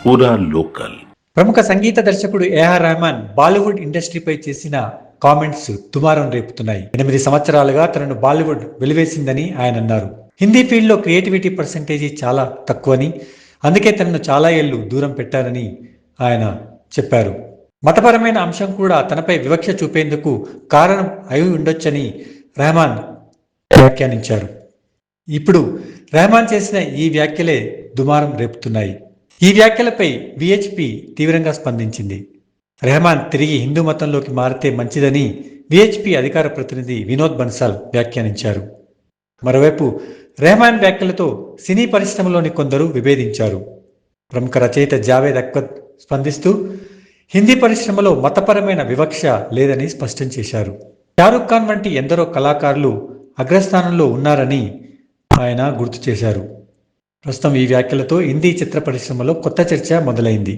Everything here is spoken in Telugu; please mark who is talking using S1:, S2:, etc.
S1: పూరా లోకల్.
S2: ప్రముఖ సంగీత దర్శకుడు ఏఆర్ రెహమాన్ బాలీవుడ్ ఇండస్ట్రీపై చేసిన కామెంట్స్ దుమారం రేపుతున్నాయి. 8 సంవత్సరాలుగా తనను బాలీవుడ్ వెలివేసిందని ఆయన అన్నారు. హిందీ ఫీల్డ్లో క్రియేటివిటీ పర్సెంటేజీ చాలా తక్కువని, అందుకే తనను చాలా ఏళ్లు దూరం పెట్టారని ఆయన చెప్పారు. మతపరమైన అంశం కూడా తనపై వివక్ష చూపేందుకు కారణం అయి ఉండొచ్చని రెహమాన్ వ్యాఖ్యానించారు. ఇప్పుడు రెహమాన్ చేసిన ఈ వ్యాఖ్యలే దుమారం రేపుతున్నాయి. ఈ వ్యాఖ్యలపై విహెచ్పి తీవ్రంగా స్పందించింది. రెహమాన్ తిరిగి హిందూ మతంలోకి మారితే మంచిదని విహెచ్పి అధికార ప్రతినిధి వినోద్ బన్సాల్ వ్యాఖ్యానించారు. మరోవైపు రెహమాన్ వ్యాఖ్యలతో సినీ పరిశ్రమలోని కొందరు విభేదించారు. ప్రముఖ రచయిత జావేద్ అఖ్తర్ స్పందిస్తూ హిందీ పరిశ్రమలో మతపరమైన వివక్ష లేదని స్పష్టం చేశారు. షారుఖ్ ఖాన్ వంటి ఎందరో కళాకారులు అగ్రస్థానంలో ఉన్నారని ఆయన గుర్తు చేశారు. ప్రస్తుతం ఈ వ్యాఖ్యలతో హిందీ చిత్ర పరిశ్రమలో కొత్త చర్చ మొదలైంది.